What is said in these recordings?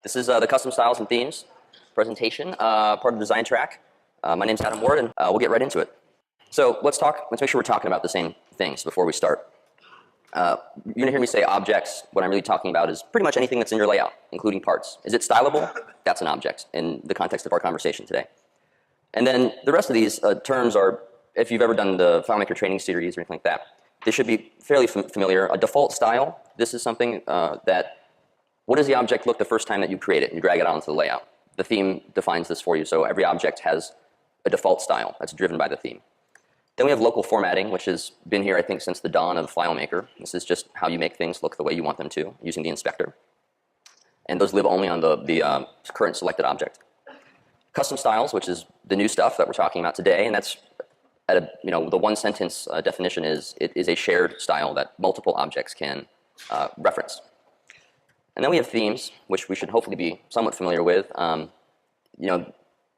This is the Custom Styles and Themes presentation, part of the design track. My name's Adam Ward, and we'll get right into it. So let's make sure we're talking about the same things before we start. You're gonna hear me say objects. What I'm really talking about is pretty much anything that's in your layout, including parts. Is it stylable? That's an object in the context of our conversation today. And then the rest of these terms are, if you've ever done the FileMaker training series or anything like that, they should be fairly familiar. A default style, this is something what does the object look the first time that you create it and you drag it onto the layout? The theme defines this for you, so every object has a default style that's driven by the theme. Then we have local formatting, which has been here, I think, since the dawn of FileMaker. This is just how you make things look the way you want them to using the inspector. And those live only on the current selected object. Custom styles, which is the new stuff that we're talking about today, and that's at the one sentence definition is it is a shared style that multiple objects can reference. And then we have themes, which we should hopefully be somewhat familiar with.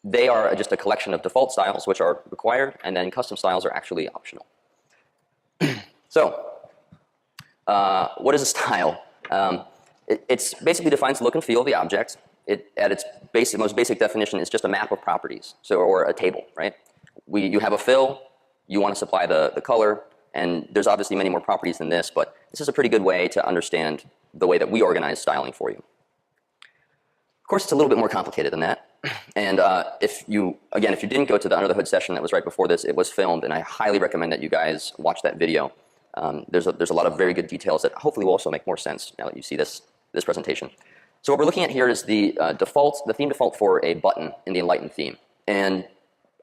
They are just a collection of default styles which are required, and then custom styles are actually optional. So, what is a style? It basically defines the look and feel of the object. At its most basic definition is just a map of properties, or a table, right? You have a fill, you want to supply the color, and there's obviously many more properties than this, but this is a pretty good way to understand the way that we organize styling for you. Of course, it's a little bit more complicated than that. And if you didn't go to the Under the Hood session that was right before this, it was filmed, and I highly recommend that you guys watch that video. There's a lot of very good details that hopefully will also make more sense now that you see this presentation. So what we're looking at here is the theme default for a button in the Enlighten theme. And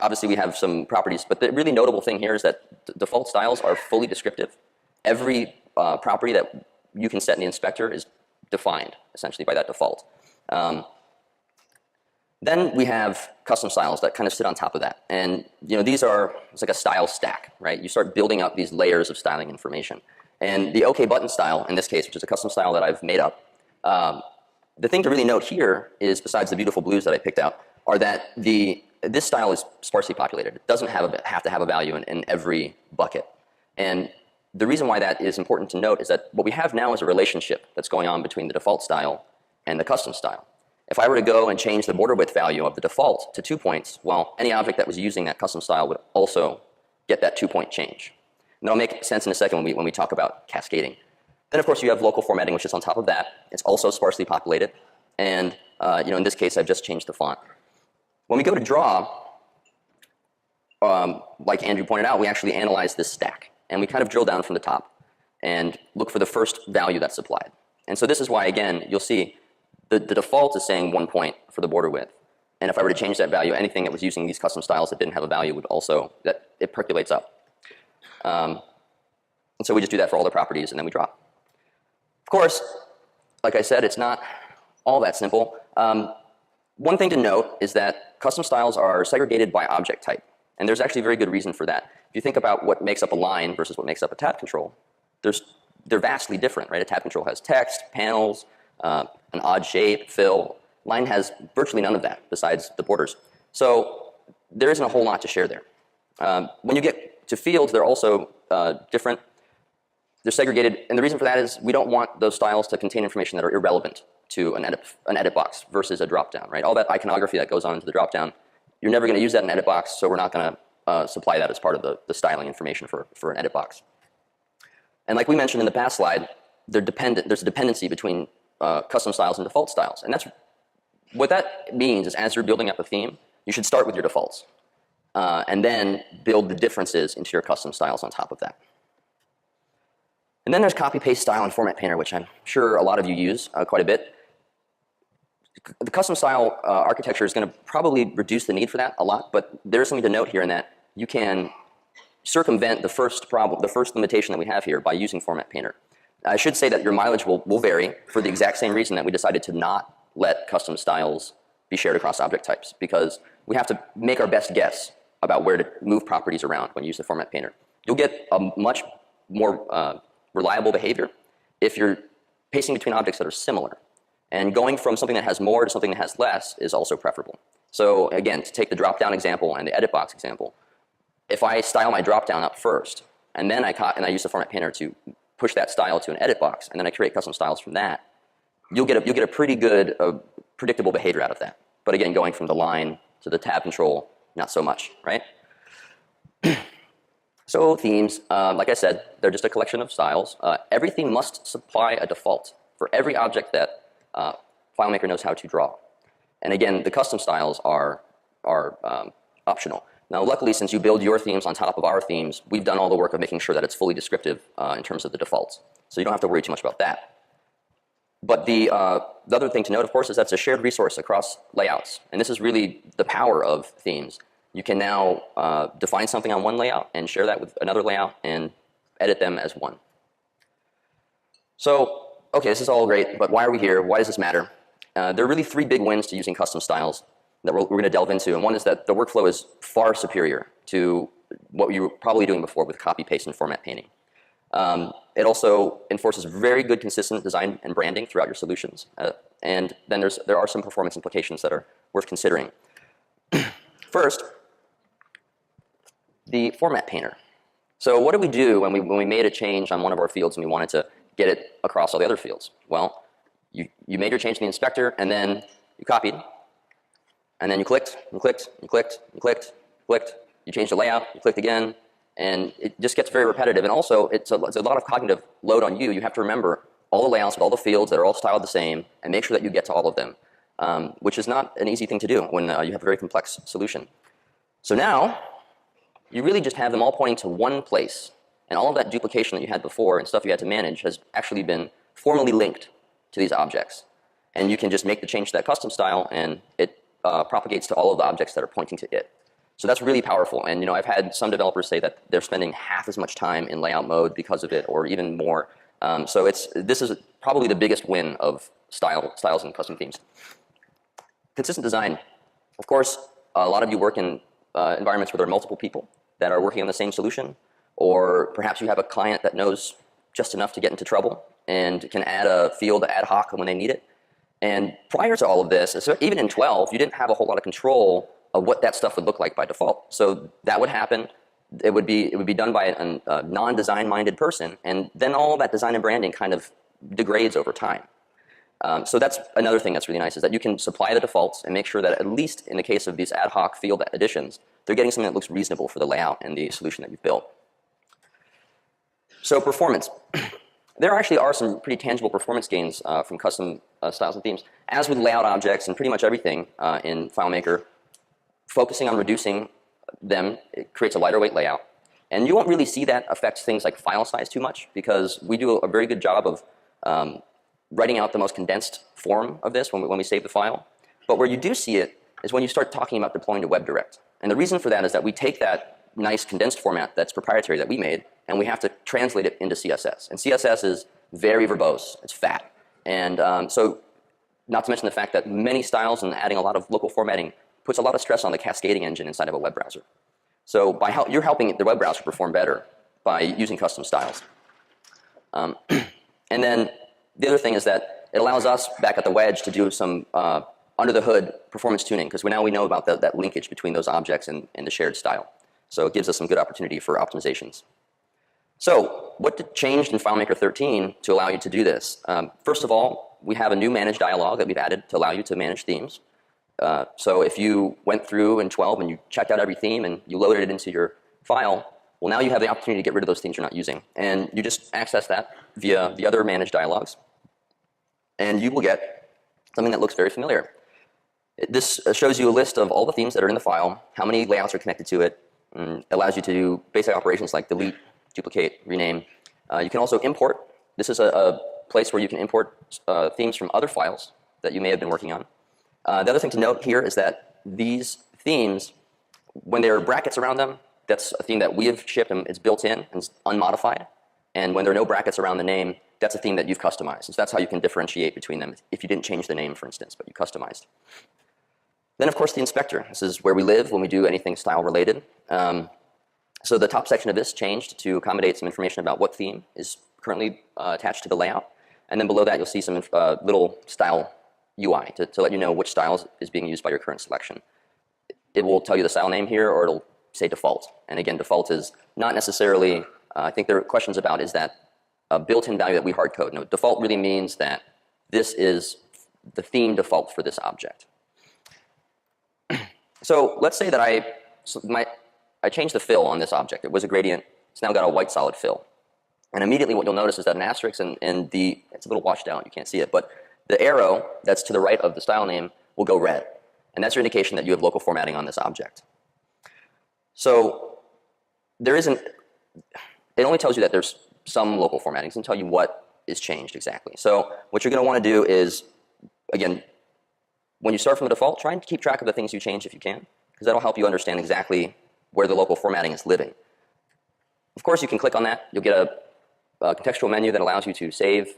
obviously we have some properties, but the really notable thing here is that default styles are fully descriptive. Every property that you can set in the inspector is defined essentially by that default. Then we have custom styles that kind of sit on top of that. And it's like a style stack, right? You start building up these layers of styling information. And the OK button style, in this case, which is a custom style that I've made up, the thing to really note here is, besides the beautiful blues that I picked out, are that this style is sparsely populated. It doesn't have to have a value in every bucket. And the reason why that is important to note is that what we have now is a relationship that's going on between the default style and the custom style. If I were to go and change the border width value of the default to 2 points, well, any object that was using that custom style would also get that 2-point change. And that'll make sense in a second when we talk about cascading. Then, of course, you have local formatting, which is on top of that. It's also sparsely populated. And in this case, I've just changed the font. When we go to draw, like Andrew pointed out, we actually analyze this stack. And we kind of drill down from the top and look for the first value that's supplied. And so this is why, again, you'll see the default is saying 1 point for the border width. And if I were to change that value, anything that was using these custom styles that didn't have a value would also, it percolates up. And so we just do that for all the properties, and then we draw. Of course, like I said, it's not all that simple. One thing to note is that custom styles are segregated by object type. And there's actually a very good reason for that. If you think about what makes up a line versus what makes up a tab control, they're vastly different, right? A tab control has text, panels, an odd shape, fill. Line has virtually none of that besides the borders. So there isn't a whole lot to share there. When you get to fields, they're also different. They're segregated, and the reason for that is we don't want those styles to contain information that are irrelevant to an edit box versus a dropdown, right? All that iconography that goes on into the dropdown, you're never going to use that in edit box, so we're not going to supply that as part of the styling information for an edit box. And like we mentioned in the past slide, there's a dependency between custom styles and default styles. And what that means is, as you're building up a theme, you should start with your defaults and then build the differences into your custom styles on top of that. And then there's copy-paste style and format painter, which I'm sure a lot of you use quite a bit. The custom style architecture is going to probably reduce the need for that a lot, but there's something to note here in that you can circumvent the first limitation that we have here by using format painter. I should say that your mileage will vary for the exact same reason that we decided to not let custom styles be shared across object types, because we have to make our best guess about where to move properties around when you use the format painter. You'll get a much more reliable behavior if you're pacing between objects that are similar. And going from something that has more to something that has less is also preferable. So again, to take the drop-down example and the edit box example, if I style my drop-down up first, and then I use the format painter to push that style to an edit box, and then I create custom styles from that, you'll get a pretty good predictable behavior out of that. But again, going from the line to the tab control, not so much, right? So themes, like I said, they're just a collection of styles. Every theme must supply a default for every object that FileMaker knows how to draw. And again, the custom styles are optional. Now, luckily, since you build your themes on top of our themes, we've done all the work of making sure that it's fully descriptive in terms of the defaults. So you don't have to worry too much about that. But the other thing to note, of course, is that's a shared resource across layouts. And this is really the power of themes. You can now define something on one layout and share that with another layout and edit them as one. So, okay, this is all great, but why are we here? Why does this matter? There are really three big wins to using custom styles that we're going to delve into. And one is that the workflow is far superior to what you were probably doing before with copy, paste, and format painting. It also enforces very good consistent design and branding throughout your solutions. And then there are some performance implications that are worth considering. First, the format painter. So what did we do when we made a change on one of our fields and we wanted to get it across all the other fields? Well, you made your change in the inspector, and then you copied, and then you clicked, you clicked, you clicked, you clicked, clicked. You changed the layout, you clicked again, and it just gets very repetitive. And also, it's a lot of cognitive load on you. You have to remember all the layouts with all the fields that are all styled the same, and make sure that you get to all of them, which is not an easy thing to do when you have a very complex solution. So now, you really just have them all pointing to one place, and all of that duplication that you had before and stuff you had to manage has actually been formally linked to these objects. And you can just make the change to that custom style, and it propagates to all of the objects that are pointing to it. So that's really powerful. And I've had some developers say that they're spending half as much time in layout mode because of it, or even more. So this is probably the biggest win of styles and custom themes. Consistent design. Of course, a lot of you work in environments where there are multiple people that are working on the same solution, or perhaps you have a client that knows just enough to get into trouble and can add a field ad hoc when they need it. And prior to all of this, so even in 12, you didn't have a whole lot of control of what that stuff would look like by default. So that would happen. It would be done by a non-design-minded person, and then all that design and branding kind of degrades over time. So that's another thing that's really nice, is that you can supply the defaults and make sure that, at least in the case of these ad hoc field additions, they're getting something that looks reasonable for the layout and the solution that you've built. So performance. There actually are some pretty tangible performance gains from custom styles and themes. As with layout objects and pretty much everything in FileMaker, focusing on reducing them, it creates a lighter weight layout. And you won't really see that affect things like file size too much, because we do a very good job of writing out the most condensed form of this when we save the file. But where you do see it is when you start talking about deploying to WebDirect. And the reason for that is that we take that nice condensed format that's proprietary that we made, and we have to translate it into CSS. And CSS is very verbose. It's fat. And so not to mention the fact that many styles and adding a lot of local formatting puts a lot of stress on the cascading engine inside of a web browser. So you're helping the web browser perform better by using custom styles. And then the other thing is that it allows us back at the wedge to do some under the hood performance tuning, because now we know about that linkage between those objects and the shared style. So it gives us some good opportunity for optimizations. So what changed in FileMaker 13 to allow you to do this? First of all, we have a new manage dialog that we've added to allow you to manage themes. So if you went through in 12 and you checked out every theme and you loaded it into your file, well, now you have the opportunity to get rid of those themes you're not using. And you just access that via the other manage dialogs. And you will get something that looks very familiar. This shows you a list of all the themes that are in the file, how many layouts are connected to it, and allows you to do basic operations like delete, duplicate, rename. You can also import. This is a place where you can import themes from other files that you may have been working on. The other thing to note here is that these themes, when there are brackets around them, that's a theme that we have shipped and it's built in and it's unmodified. And when there are no brackets around the name, that's a theme that you've customized. So that's how you can differentiate between them if you didn't change the name, for instance, but you customized. Then, of course, the inspector. This is where we live when we do anything style related. So the top section of this changed to accommodate some information about what theme is currently attached to the layout. And then below that, you'll see some little style UI to let you know which style is being used by your current selection. It will tell you the style name here, or it'll say default. And again, default is not necessarily, I think there are questions about, is that a built-in value that we hard code? No, default really means that this is the theme default for this object. So let's say that I changed the fill on this object. It was a gradient. It's now got a white solid fill. And immediately what you'll notice is that an asterisk and it's a little washed out, you can't see it, but the arrow that's to the right of the style name will go red. And that's your indication that you have local formatting on this object. So it only tells you that there's some local formatting. It doesn't tell you what is changed exactly. So what you're going to want to do is, again, when you start from the default, try and keep track of the things you change if you can, because that'll help you understand exactly where the local formatting is living. Of course, you can click on that. You'll get a contextual menu that allows you to save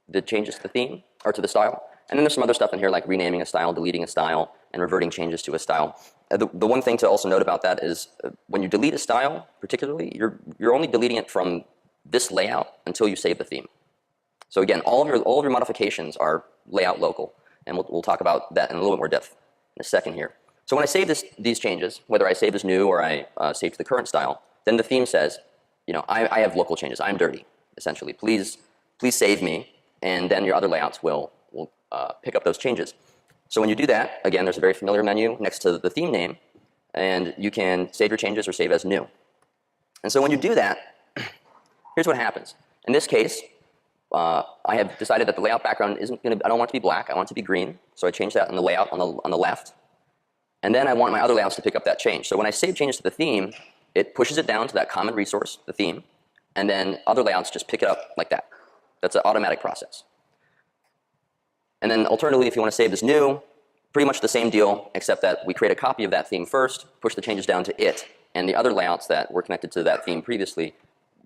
the changes to the theme or to the style. And then there's some other stuff in here like renaming a style, deleting a style, and reverting changes to a style. The one thing to also note about that is when you delete a style, particularly, you're only deleting it from this layout until you save the theme. So again, all of your modifications are layout local, and we'll talk about that in a little bit more depth in a second here. So when I save these changes, whether I save as new or I save to the current style, then the theme says, you know, I have local changes. I'm dirty, essentially. Please save me, and then your other layouts will pick up those changes. So when you do that, again, there's a very familiar menu next to the theme name, and you can save your changes or save as new. And so when you do that, here's what happens. In this case, I have decided that the layout background isn't going to, I don't want it to be black, I want it to be green. So I changed that in the layout on the left. And then I want my other layouts to pick up that change. So when I save changes to the theme, it pushes it down to that common resource, the theme, and then other layouts just pick it up like that. That's an automatic process. And then alternatively, if you want to save as new, pretty much the same deal, except that we create a copy of that theme first, push the changes down to it, and the other layouts that were connected to that theme previously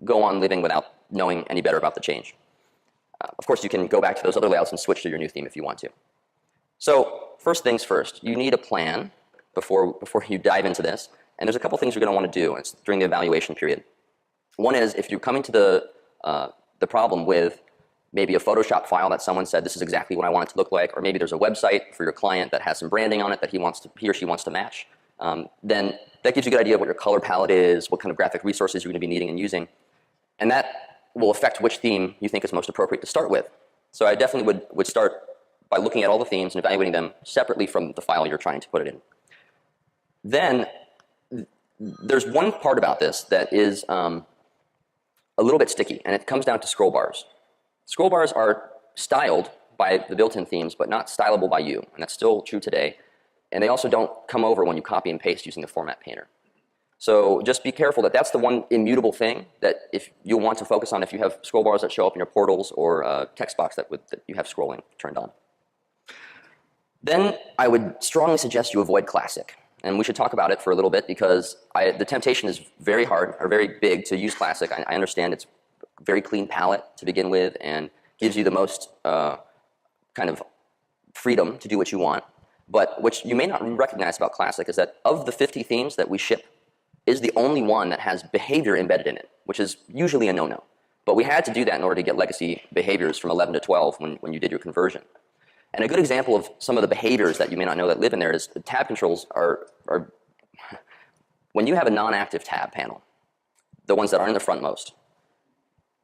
go on living without knowing any better about the change. Of course, you can go back to those other layouts and switch to your new theme if you want to. So first things first, you need a plan before you dive into this. And there's a couple things you're going to want to do during the evaluation period. One is if you're coming to the problem with maybe a Photoshop file that someone said this is exactly what I want it to look like, or maybe there's a website for your client that has some branding on it that he or she wants to match, then that gives you a good idea of what your color palette is, what kind of graphic resources you're going to be needing and using. And that will affect which theme you think is most appropriate to start with. So I definitely would start by looking at all the themes and evaluating them separately from the file you're trying to put it in. Then there's one part about this that is a little bit sticky, and it comes down to scroll bars. Scroll bars are styled by the built-in themes, but not stylable by you, and that's still true today. And they also don't come over when you copy and paste using the format painter. So just be careful that that's the one immutable thing that if you'll want to focus on if you have scroll bars that show up in your portals or a text box that you have scrolling turned on. Then I would strongly suggest you avoid classic. And we should talk about it for a little bit because the temptation is very hard or very big to use classic. I understand it's a very clean palette to begin with and gives you the most kind of freedom to do what you want. But what you may not recognize about classic is that of the 50 themes that we ship, is the only one that has behavior embedded in it, which is usually a no-no. But we had to do that in order to get legacy behaviors from 11 to 12 when you did your conversion. And a good example of some of the behaviors that you may not know that live in there is the tab controls are when you have a non-active tab panel, the ones that are in the frontmost,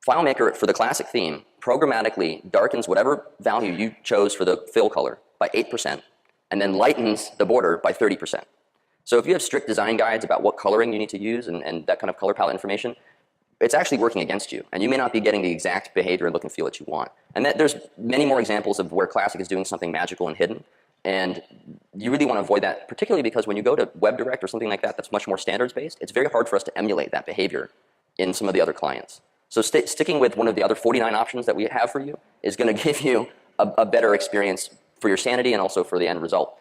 FileMaker for the classic theme programmatically darkens whatever value you chose for the fill color by 8% and then lightens the border by 30%. So if you have strict design guides about what coloring you need to use and that kind of color palette information, it's actually working against you, and you may not be getting the exact behavior and look and feel that you want. And there's many more examples of where Classic is doing something magical and hidden, and you really want to avoid that, particularly because when you go to WebDirect or something like that that's much more standards-based, it's very hard for us to emulate that behavior in some of the other clients. So sticking with one of the other 49 options that we have for you is going to give you a better experience for your sanity and also for the end result.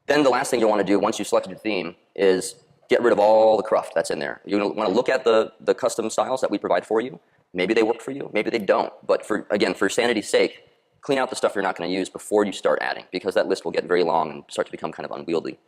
Then the last thing you'll want to do once you've selected your theme is get rid of all the cruft that's in there. You want to look at the custom styles that we provide for you. Maybe they work for you, maybe they don't. But again, for sanity's sake, clean out the stuff you're not going to use before you start adding, because that list will get very long and start to become kind of unwieldy.